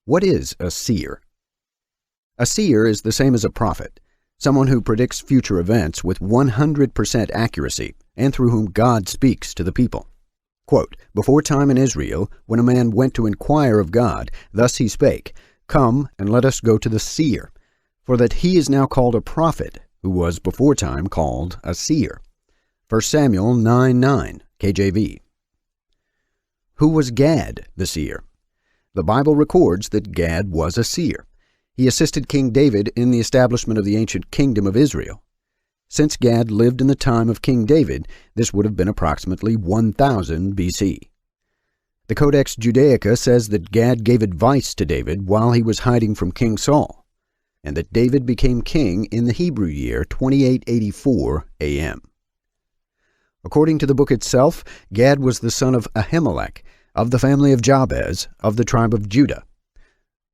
What is a seer? A seer is the same as a prophet, someone who predicts future events with 100% accuracy and through whom God speaks to the people. Quote, "Before time in Israel, when a man went to inquire of God, thus he spake, Come, and let us go to the seer, for that he is now called a prophet, who was before time called a seer." 1 Samuel 9:9, KJV. Who was Gad, the seer? The Bible records that Gad was a seer. He assisted King David in the establishment of the ancient kingdom of Israel. Since Gad lived in the time of King David, this would have been approximately 1000 BC. The Codex Judaica says that Gad gave advice to David while he was hiding from King Saul, and that David became king in the Hebrew year 2884 AM. According to the book itself, Gad was the son of Ahimelech, of the family of Jabez, of the tribe of Judah.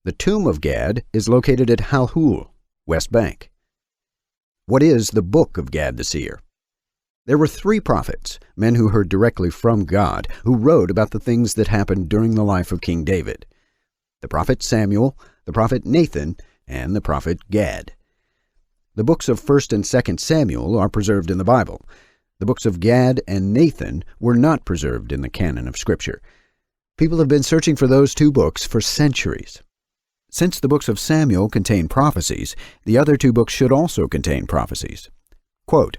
The tomb of Gad is located at Halhul, West Bank. What is the book of Gad the seer? There were 3 prophets, men who heard directly from God, who wrote about the things that happened during the life of King David: the prophet Samuel, the prophet Nathan, and the prophet Gad. The books of 1st and 2nd Samuel are preserved in the Bible. The books of Gad and Nathan were not preserved in the canon of Scripture. People have been searching for those 2 books for centuries. Since the books of Samuel contain prophecies, the other 2 books should also contain prophecies. Quote,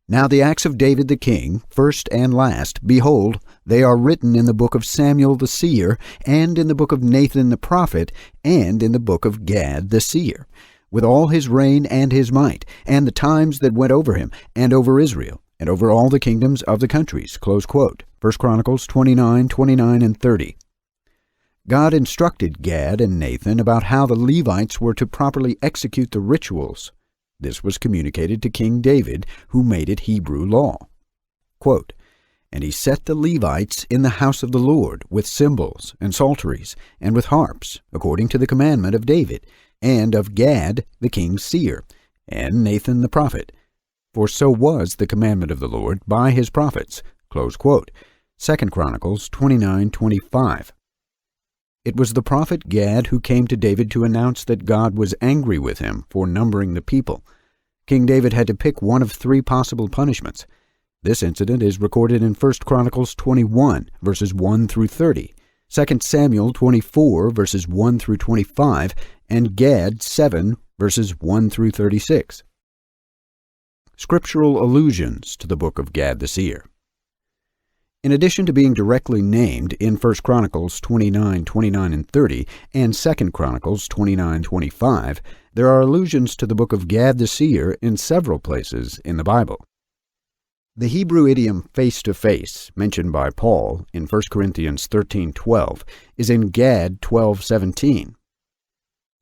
"Now the acts of David the king, first and last, behold, they are written in the book of Samuel the seer, and in the book of Nathan the prophet, and in the book of Gad the seer, with all his reign and his might, and the times that went over him, and over Israel, and over all the kingdoms of the countries." Close quote. 1 Chronicles 29:29 and 30. God instructed Gad and Nathan about how the Levites were to properly execute the rituals. This was communicated to King David, who made it Hebrew law. Quote, "And he set the Levites in the house of the Lord with cymbals and psalteries and with harps, according to the commandment of David, and of Gad the king's seer, and Nathan the prophet. For so was the commandment of the Lord by his prophets." Close quote. 2 Chronicles 29:25. It was the prophet Gad who came to David to announce that God was angry with him for numbering the people. King David had to pick one of 3 possible punishments. This incident is recorded in 1 Chronicles 21, verses 1 through 30, 2 Samuel 24, verses 1 through 25, and Gad 7, verses 1 through 36. Scriptural allusions to the book of Gad the seer. In addition to being directly named in 1 Chronicles 29:29 and 30 and 2 Chronicles 29:25, there are allusions to the book of Gad the seer in several places in the Bible. The Hebrew idiom face-to-face, mentioned by Paul in 1 Corinthians 13:12, is in Gad 12:17.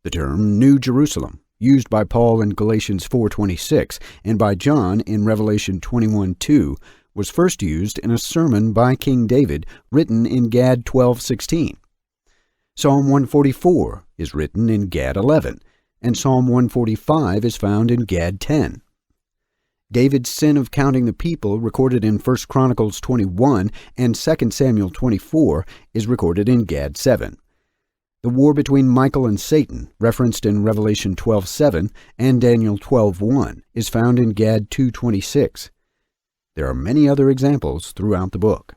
The term New Jerusalem, used by Paul in Galatians 4:26 and by John in Revelation 21:2, was first used in a sermon by King David written in Gad 12:16. Psalm 144 is written in Gad 11, and Psalm 145 is found in Gad 10. David's sin of counting the people, recorded in 1 Chronicles 21 and 2 Samuel 24, is recorded in Gad 7. The war between Michael and Satan, referenced in Revelation 12:7 and Daniel 12:1, is found in Gad 2:26. There are many other examples throughout the book.